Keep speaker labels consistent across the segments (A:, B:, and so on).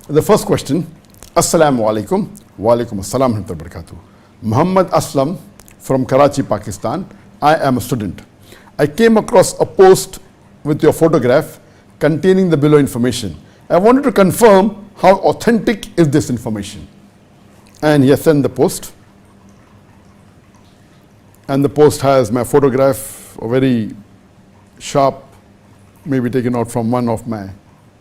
A: The first question, Assalamu alaikum, wa alaikum assalam wa barakatuh. Muhammad Aslam from Karachi, Pakistan. I am a student. I came across a post with your photograph containing the below information. I wanted to confirm how authentic is this information. And he has sent the post. And the post has my photograph, a very sharp, maybe taken out from one of my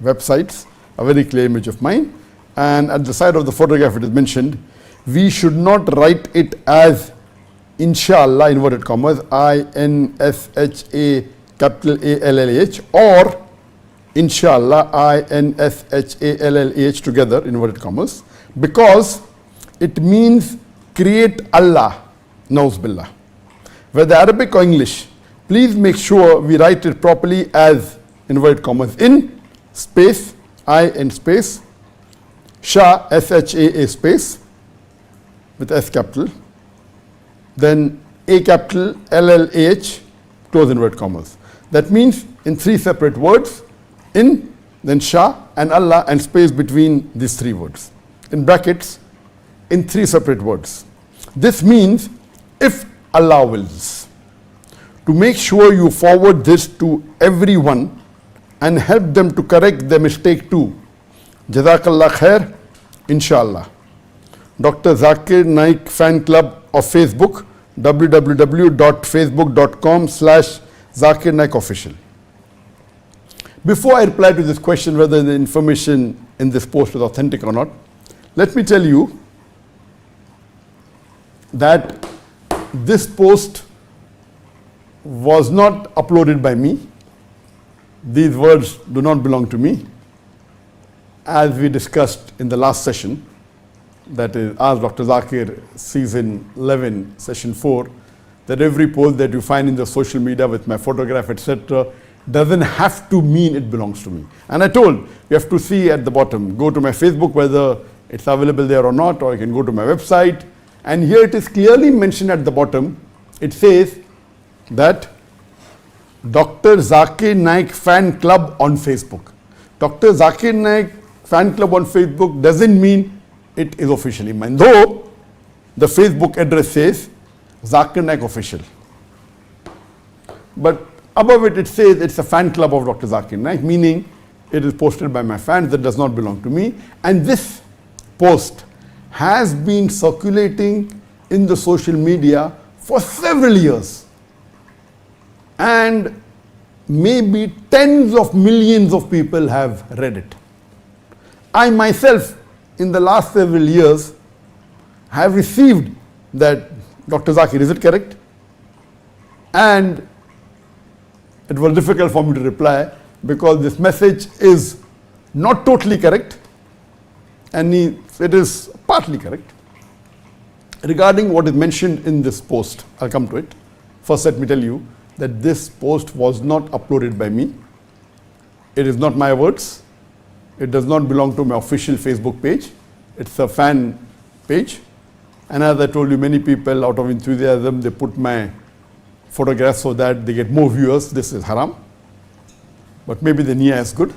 A: websites, a very clear image of mine. And at the side of the photograph it is mentioned, we should not write it as inshallah, inverted commas, I-N-S-H-A capital A-L-L-A-H, or inshallah, I-N-S-H-A-L-L-A-H together, inverted commas, because it means create Allah, nauz billah. Whether Arabic or English, please make sure we write it properly as inverted commas in space, I in space, Shaa, S-H-A-A space with S capital, then A capital L-L-A-H, close inverted commas. That means in three separate words, in, then Shaa and Allah and space between these three words. In brackets, in three separate words. This means if Allah wills. To make sure you forward this to everyone and help them to correct their mistake too. Jazakallah khair, inshallah. Dr. Zakir Naik fan club of Facebook, www.facebook.com/Zakir Naik official. Before I reply to this question whether the information in this post is authentic or not, let me tell you that this post was not uploaded by me. These words do not belong to me. As we discussed in the last session, that is Ask Dr. Zakir season 11, session 4, that every post that you find in the social media with my photograph, etc., doesn't have to mean it belongs to me. And I told you have to see at the bottom, go to my Facebook whether it's available there or not, or you can go to my website. And here it is clearly mentioned at the bottom. It says that Dr. Zakir Naik fan club on Facebook. Dr. Zakir Naik fan club on Facebook doesn't mean it is officially mine, though the Facebook address says Zakir Naik official. But above it, it says it's a fan club of Dr. Zakir Naik, meaning it is posted by my fans, that does not belong to me. And this post has been circulating in the social media for several years. And maybe tens of millions of people have read it. I myself, in the last several years, have received that, Dr. Zakir, is it correct? And it was difficult for me to reply because this message is not totally correct and it is partly correct. Regarding what is mentioned in this post, I'll come to it. First, let me tell you that this post was not uploaded by me. It is not my words. It does not belong to my official Facebook page. It's a fan page. And as I told you, many people out of enthusiasm, they put my photograph so that they get more viewers. This is haram. But maybe the niyyah is good.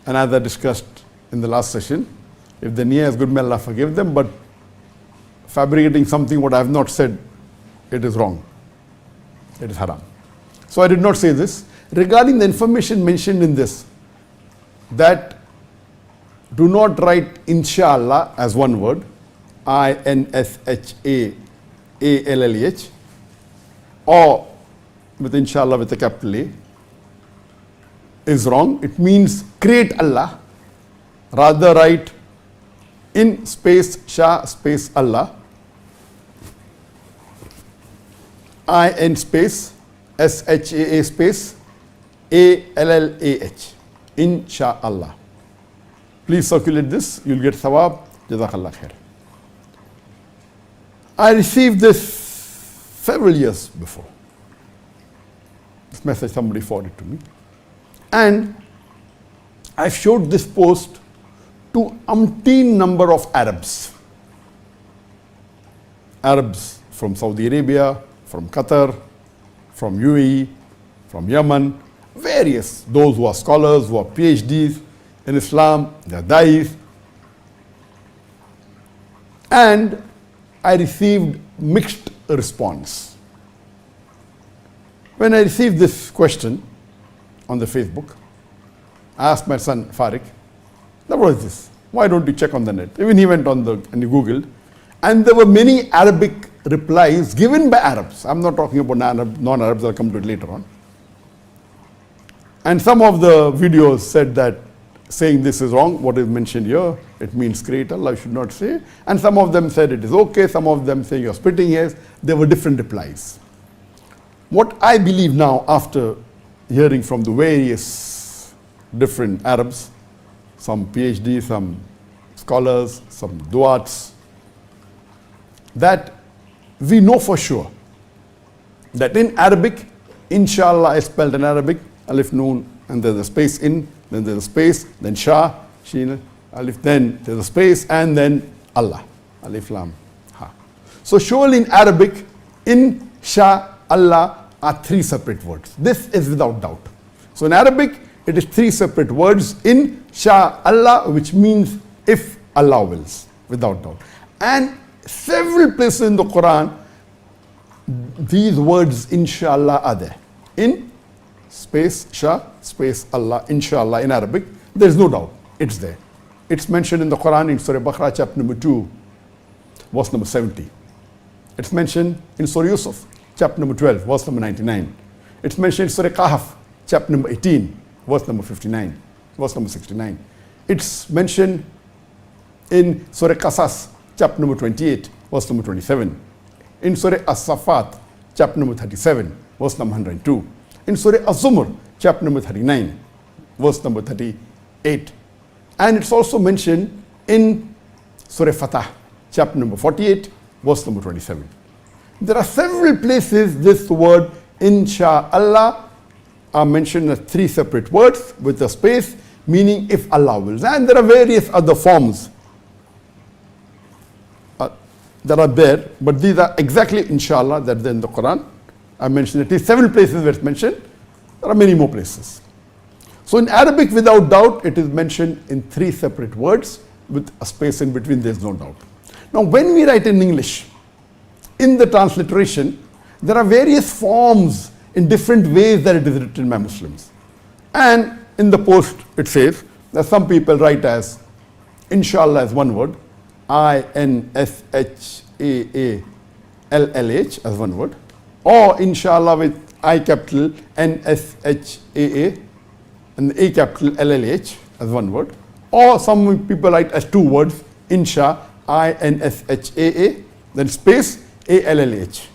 A: And as I discussed in the last session, if the niyyah is good, may Allah forgive them. But fabricating something what I have not said, it is wrong. It is haram. So I did not say this. Regarding the information mentioned in this, that do not write inshallah as one word, I-N-S-H-A-A-L-L-E-H, or with inshallah with a capital A, is wrong. It means create Allah. Rather write in space Shaa space Allah, I-N space S-H-A-A space A-L-L-A-H, inshallah. Please circulate this, you'll get thawab. Jazakallah khair. I received this several years before. This message somebody forwarded to me. And I showed this post to umpteen number of Arabs. Arabs from Saudi Arabia, from Qatar, from UAE, from Yemen, various, those who are scholars, who are PhDs in Islam, they are da'is, and I received mixed response. When I received this question on the Facebook, I asked my son Farik, what is this? Why don't you check on the net? Even he went on and he Googled, and there were many Arabic replies given by Arabs. I'm not talking about non-Arabs, I'll come to it later on. And some of the videos said that saying this is wrong, what is mentioned here, it means create Allah, you should not say. And some of them said it is okay, some of them say you're splitting hairs. There were different replies. What I believe now, after hearing from the various different Arabs, some PhD, some scholars, some duats, that we know for sure that in Arabic, inshallah is spelled in Arabic, alif noon, and there's a space in, then there's a space, then Shaa, Sheen, alif, then there's a space, and then Allah, alif lam ha. So surely in Arabic, in Shaa, Allah are three separate words. This is without doubt. So in Arabic, it is three separate words in Shaa Allah, which means if Allah wills, without doubt. And several places in the Quran, these words inshallah are there. In space Shaa, space Allah, inshallah in Arabic, there is no doubt, it's there. It's mentioned in the Quran in Surah Baqarah chapter number 2, verse number 70. It's mentioned in Surah Yusuf, chapter number 12, verse number 99. It's mentioned in Surah Kahf, chapter number 18, verse number 59, verse number 69. It's mentioned in Surah Qasas, chapter number 28, verse number 27. In Surah As-Safat, chapter number 37, verse number 102. In Surah Az-Zumur, chapter number 39, verse number 38. And it's also mentioned in Surah Fatah, chapter number 48, verse number 27. There are several places this word Insha'Allah are mentioned as three separate words with a space, meaning if Allah wills. And there are various other forms that are there, but these are exactly Inshallah that are in the Quran. I mentioned at least several places where it's mentioned. There are many more places. So in Arabic, without doubt, it is mentioned in three separate words with a space in between, there's no doubt. Now when we write in English, in the transliteration, there are various forms in different ways that it is written by Muslims. And in the post it says that some people write as Inshallah as one word, I-N-S-H-A-A-L-L-H as one word, or Inshallah with I capital N-S-H-A-A and A capital L-L-H as one word, or some people write as two words, Insha, I-N-S-H-A-A, then space A-L-L-H.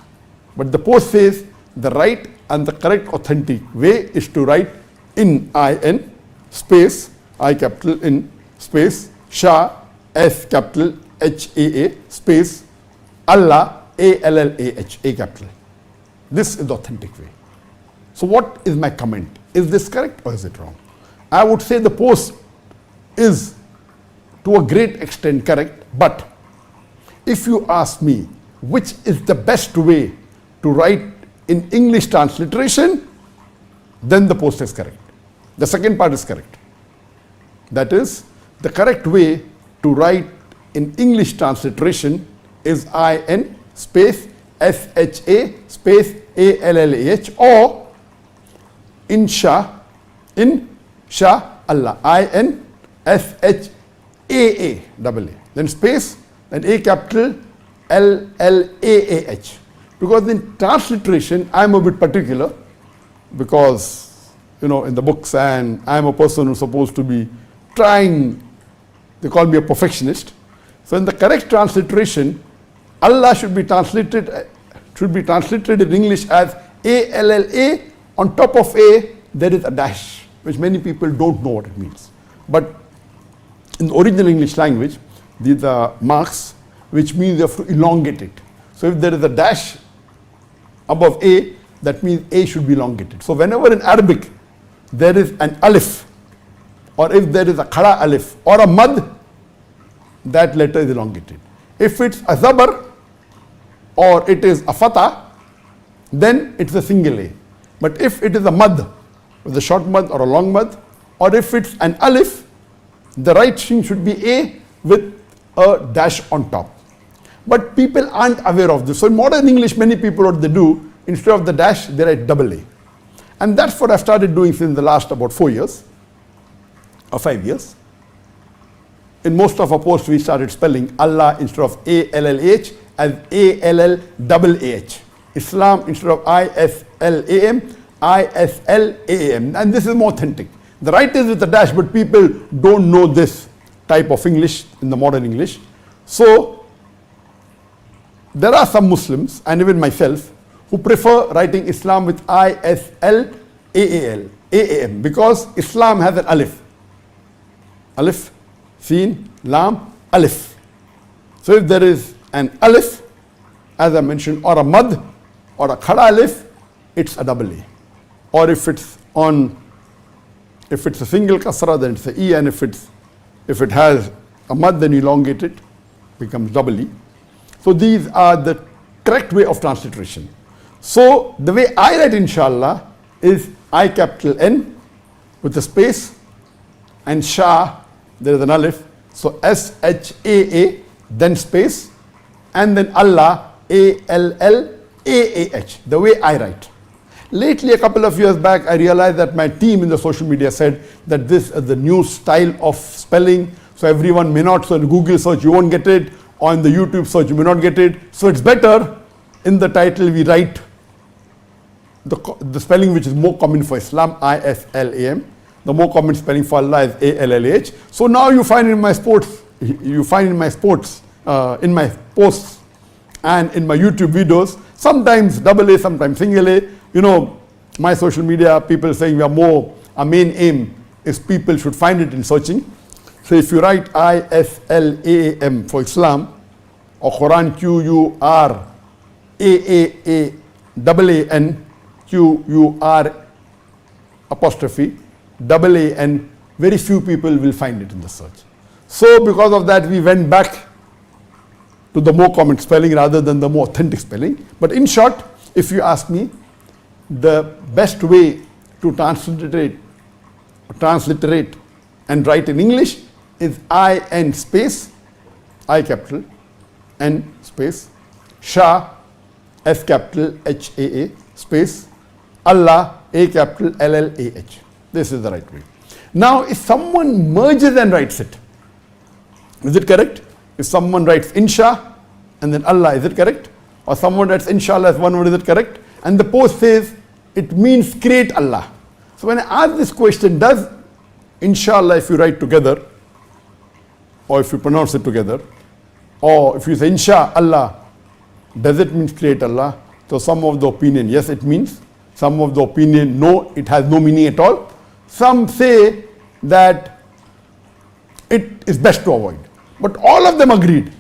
A: But the post says the right and the correct authentic way is to write in I-N space I capital in space Shaa S capital H-A-A space Allah A-L-L-A-H, A capital. This is the authentic way. So what is my comment? Is this correct or is it wrong? I would say the post is to a great extent correct, but if you ask me which is the best way to write in English transliteration, then the post is correct. The second part is correct. That is, the correct way to write in English transliteration is I-N space S-H-A space A-L-L-A-H or Insha, in Shaa Allah, I-N S-H-A-A double A, then space, then A capital L-L-A-A-H. Because in transliteration, I'm a bit particular because, in the books, and I'm a person who's supposed to be trying, they call me a perfectionist. So in the correct transliteration, Allah should be translated in English as A-L-L-A. On top of A, there is a dash, which many people don't know what it means. But in the original English language, these are marks, which means you have to elongate it. So if there is a dash above A, that means A should be elongated. So whenever in Arabic there is an alif, or if there is a khada alif or a mad, that letter is elongated. If it's a zabar or it is a fatah, then it's a single A. But if it is a mad, with a short mad or a long mad, or if it's an alif, the right string should be A with a dash on top. But people aren't aware of this. So in modern English, many people, what they do, instead of the dash, they write double A. And that's what I've started doing since the last about 4 years or 5 years. In most of our posts, we started spelling Allah instead of A-L-L-H as A-L-L-A-H. Islam instead of I-S-L-A-M, I-S-L-A-M. And this is more authentic. The right is with a dash, but people don't know this type of English in the modern English. So there are some Muslims, and even myself, who prefer writing Islam with I-S-L-A-A-L, A-A-M, because Islam has an alif. Alif, Seen, Lam, Alif. So if there is an alif, as I mentioned, or a mad, or a khada alif, it's a double A. Or if it's a single kasra, then it's a E, and if it has a mad, then elongate it, becomes double E. So these are the correct way of transliteration. So the way I write inshallah is I capital N with a space, and Shaa, there is an alif. So S-H-A-A, then space, and then Allah, A-L-L-A-A-H, the way I write. Lately, a couple of years back, I realized that my team in the social media said that this is the new style of spelling. So everyone may not, so in Google search you won't get it, or in the YouTube search you may not get it. So it's better in the title we write the spelling which is more common for Islam, I-S-L-A-M. The more common spelling for Allah is A-L-L-A-H. So now you find in my posts, in my posts and in my YouTube videos, sometimes double A, sometimes single A. You know, my social media, people saying our main aim is people should find it in searching. So if you write I-S-L-A-M for Islam, or Quran Q-U-R-A-A-A-A-N, Q-U-R apostrophe, double A-N, very few people will find it in the search. So because of that, we went back to the more common spelling rather than the more authentic spelling. But in short, if you ask me, the best way to transliterate and write in English is I-N space, I capital, N space, Shaa, S capital H-A-A space, Allah, A capital L-L-A-H. This is the right way. Now, if someone merges and writes it, is it correct? If someone writes Insha and then Allah, is it correct? Or someone writes Inshallah as one word, is it correct? And the post says it means create Allah. So when I ask this question, does Inshallah, if you write together, or if you pronounce it together, or if you say Insha Allah, does it mean create Allah? So some of the opinion, yes, it means. Some of the opinion, no, it has no meaning at all. Some say that it is best to avoid. But all of them agreed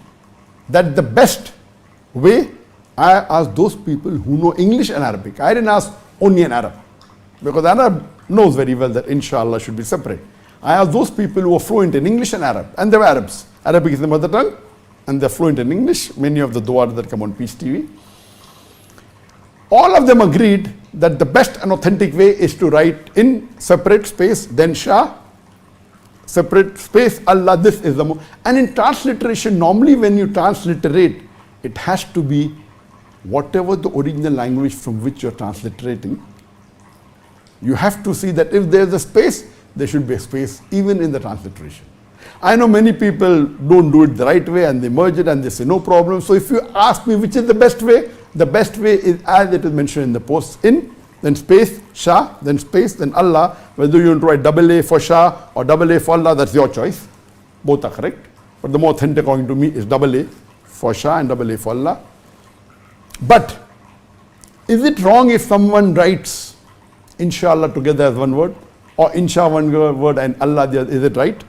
A: that the best way, I asked those people who know English and Arabic. I didn't ask only an Arab, because Arab knows very well that Inshallah should be separate. I asked those people who are fluent in English and Arab, and they were Arabs. Arabic is the mother tongue, and they're fluent in English. Many of the du'as that come on Peace TV. All of them agreed that the best and authentic way is to write in separate space, then Shaa, separate space, Allah. This is the and in transliteration, normally when you transliterate, it has to be whatever the original language from which you're transliterating. You have to see that if there's a space, there should be a space even in the transliteration. I know many people don't do it the right way and they merge it and they say no problem. So if you ask me which is the best way is as it is mentioned in the post, in, then space, Shaa, then space, then Allah. Whether you want to write double A for Shaa or double A for Allah, that's your choice. Both are correct. But the more authentic according to me is double A for Shaa and double A for Allah. But is it wrong if someone writes Inshallah together as one word, or Insha one word and Allah the other? Is it right?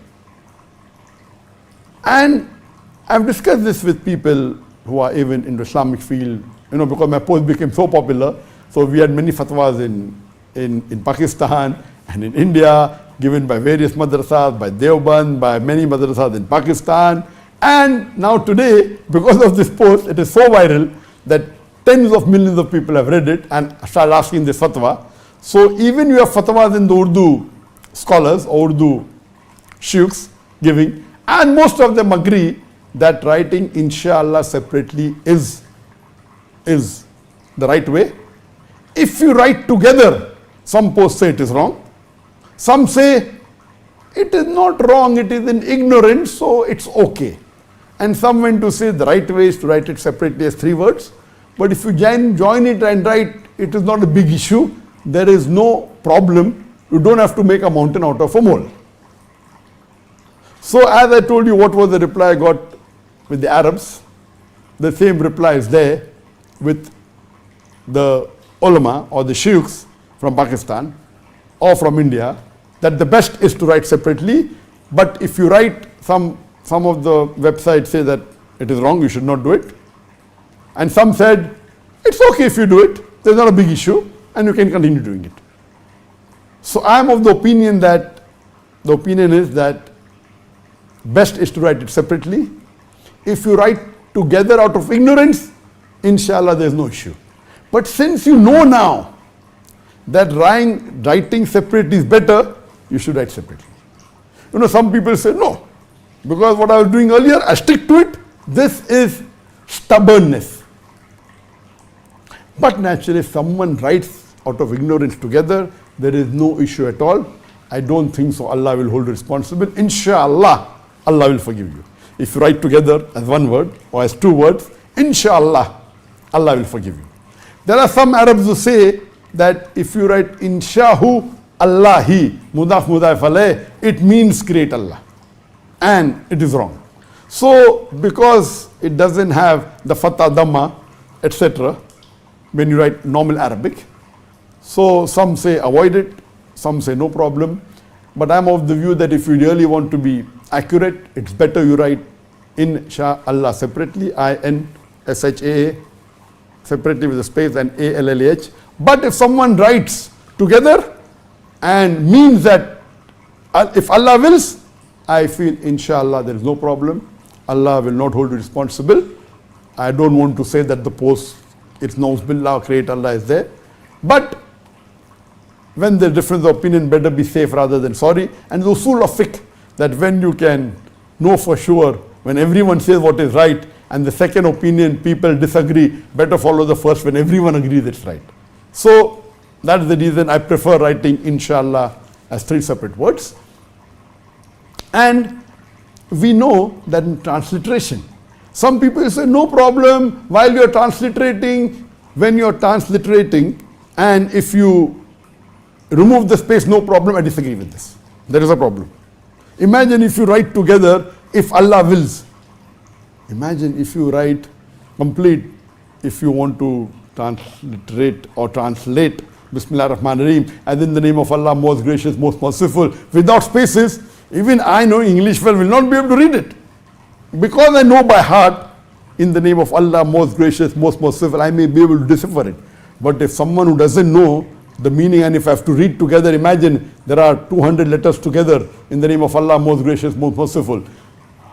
A: And I've discussed this with people who are even in the Islamic field, because my post became so popular. So we had many fatwas in Pakistan and in India, given by various madrasas, by Deoband, by many madrasas in Pakistan. And now today, because of this post, it is so viral that tens of millions of people have read it and started asking this fatwa. So even you have fatwas in the Urdu scholars or Urdu sheikhs giving, and most of them agree that writing inshallah separately is the right way. If you write together, some posts say it is wrong. Some say it is not wrong, it is in ignorance, so it's okay. And some went to say the right way is to write it separately as 3 words. But if you join it and write, it is not a big issue. There is no problem. You don't have to make a mountain out of a mole. So as I told you, what was the reply I got with the Arabs? The same reply is there with the ulama or the sheikhs from Pakistan or from India, that the best is to write separately. But if you write, some of the websites say that it is wrong, you should not do it. And some said, it's okay if you do it, there's not a big issue, and you can continue doing it. So I am of the opinion is that best is to write it separately. If you write together out of ignorance, inshallah there's no issue. But since you know now that writing separately is better, you should write separately. You know, some people say, no, because what I was doing earlier, I stick to it. This is stubbornness. But naturally, if someone writes out of ignorance together, there is no issue at all. I don't think so. Allah will hold you responsible. Inshallah, Allah will forgive you. If you write together as 1 word or as 2 words, inshallah, Allah will forgive you. There are some Arabs who say that if you write inshahu Allahi, mudaf alayh, it means create Allah. And it is wrong. So, because it doesn't have the fatha, dhamma, etc., when you write normal Arabic, so some say avoid it, some say no problem. But I'm of the view that if you really want to be accurate, it's better you write in Shaa Allah separately, I-N-S-H-A-A, separately with a space, and A-L-L-A-H. But if someone writes together and means that if Allah wills, I feel inshallah there is no problem. Allah will not hold you responsible. I don't want to say that the post, it's Nauz create Allah is there. But when there's difference of opinion, better be safe rather than sorry. And the usul of fiqh, that when you can know for sure, when everyone says what is right, and the second opinion people disagree, better follow the first when everyone agrees it's right. So that is the reason I prefer writing inshallah as 3 separate words. And we know that in transliteration, some people say no problem while you're transliterating, when you're transliterating, and if you remove the space, no problem. I disagree with this. There is a problem. Imagine if you write together, if Allah wills. Imagine if you write complete, if you want to transliterate or translate Bismillah ar-Rahman ar-Rahim, as in the name of Allah, most gracious, most merciful, without spaces. Even I know English well will not be able to read it. Because I know by heart, in the name of Allah, most gracious, most merciful, I may be able to decipher it. But if someone who doesn't know the meaning, and if I have to read together, imagine there are 200 letters together in the name of Allah, most gracious, most merciful.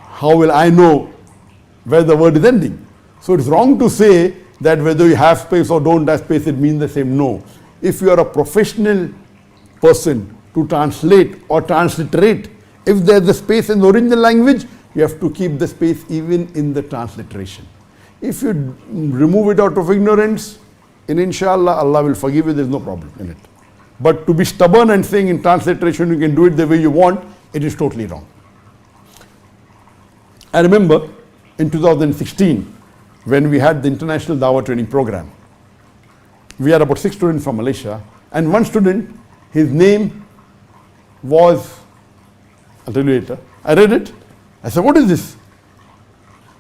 A: How will I know where the word is ending? So it's wrong to say that whether you have space or don't have space, it means the same. No. If you are a professional person to translate or transliterate, if there's a space in the original language, you have to keep the space even in the transliteration. If you remove it out of ignorance, in inshallah, Allah will forgive you, there is no problem in it. But to be stubborn and saying in transliteration you can do it the way you want, it is totally wrong. I remember in 2016, when we had the International Dawah Training Program, we had about 6 students from Malaysia, and one student, his name was, I'll tell you later, I read it, I said, what is this?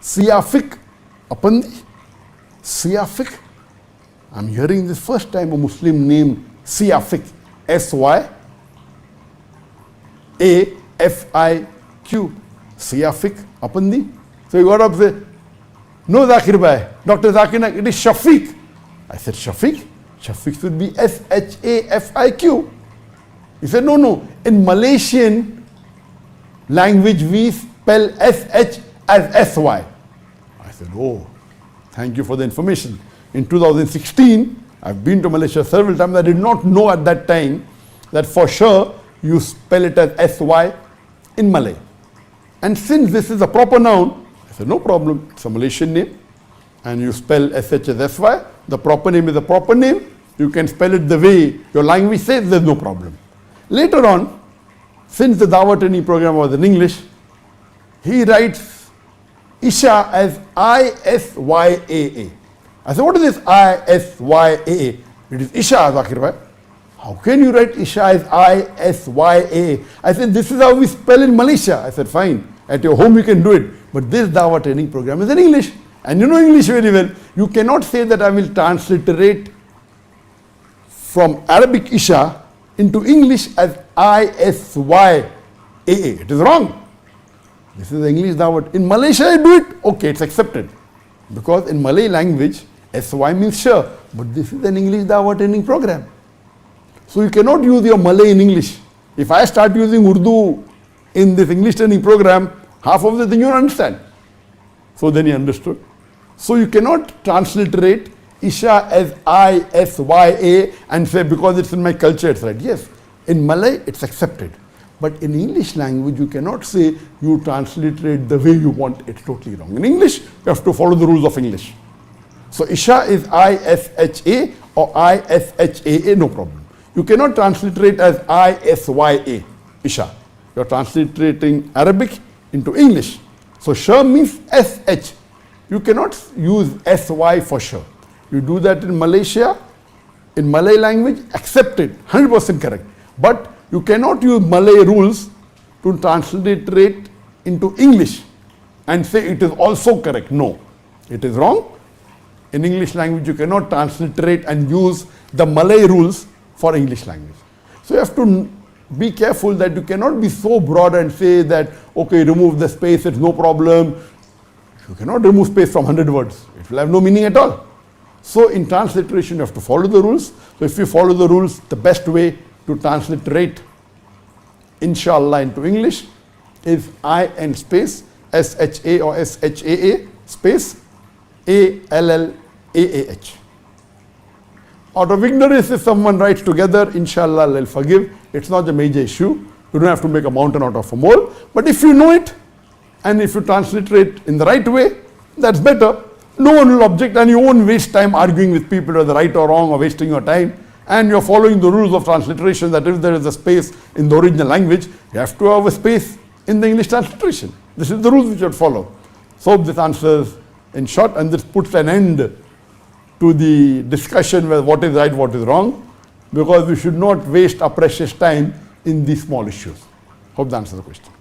A: Siyafik Apandi? Siyafik? I'm hearing this first time a Muslim name Siyafik, S-Y-A-F-I-Q, Siyafik Apandi. So he got up and said, no Zakir Bhai, Dr. Zakir Naik, it is Shafiq. I said, Shafiq? Shafiq should be S-H-A-F-I-Q. He said, no, in Malaysian language we spell S-H as S-Y. I said, oh, thank you for the information. In 2016, I've been to Malaysia several times. I did not know at that time that for sure you spell it as S-Y in Malay. And since this is a proper noun, I I said, no problem, it's a Malaysian name. And you spell SH as SY. The proper name is the proper name. You can spell it the way your language says, there's no problem. Later on, since the Dawa training program was in English, he writes Isha as I-S-Y-A-A. I said, what is this I-S-Y-A-A? It is Isha, Zakir bhai. How can you write Isha as I-S-Y-A-A? I said, this is how we spell in Malaysia. I said, fine, at your home you can do it. But this Dawa training program is in English. And you know English very well. You cannot say that I will transliterate from Arabic Isha into English as I-S-Y-A-A. It is wrong. This is the English Dawa. In Malaysia I do it, okay, it's accepted. Because in Malay language, SY means sure. But this is an English Dawa training program. So you cannot use your Malay in English. If I start using Urdu in this English training program, half of the thing you don't understand. So then he understood. So you cannot transliterate Isha as I-S-Y-A and say because it's in my culture it's right. Yes, in Malay it's accepted. But in English language you cannot say you transliterate the way you want. It's totally wrong. In English you have to follow the rules of English. So Isha is I-S-H-A or I-S-H-A-A, no problem. You cannot transliterate as I-S-Y-A, Isha. You're transliterating Arabic into English. So Shaa means S-H. You cannot use S-Y for Shaa. You do that in Malaysia, in Malay language, accepted, 100% correct. But you cannot use Malay rules to transliterate into English and say it is also correct. No, it is wrong. In English language, you cannot transliterate and use the Malay rules for English language. So you have to be careful that you cannot be so broad and say that, okay, remove the space, it's no problem. You cannot remove space from 100 words. It will have no meaning at all. So in transliteration, you have to follow the rules. So if you follow the rules, the best way to transliterate inshallah into English is I and space, S-H-A or S-H-A-A space, A-L-L-A-A-H. Out of ignorance, if someone writes together, inshallah, they'll forgive. It's not a major issue. You don't have to make a mountain out of a mole. But if you know it, and if you transliterate in the right way, that's better. No one will object and you won't waste time arguing with people whether right or wrong or wasting your time. And you're following the rules of transliteration that if there is a space in the original language, you have to have a space in the English transliteration. This is the rules which you should follow. So this answers in short, and this puts an end to the discussion whether what is right, what is wrong, because we should not waste our precious time in these small issues. Hope that answers the question.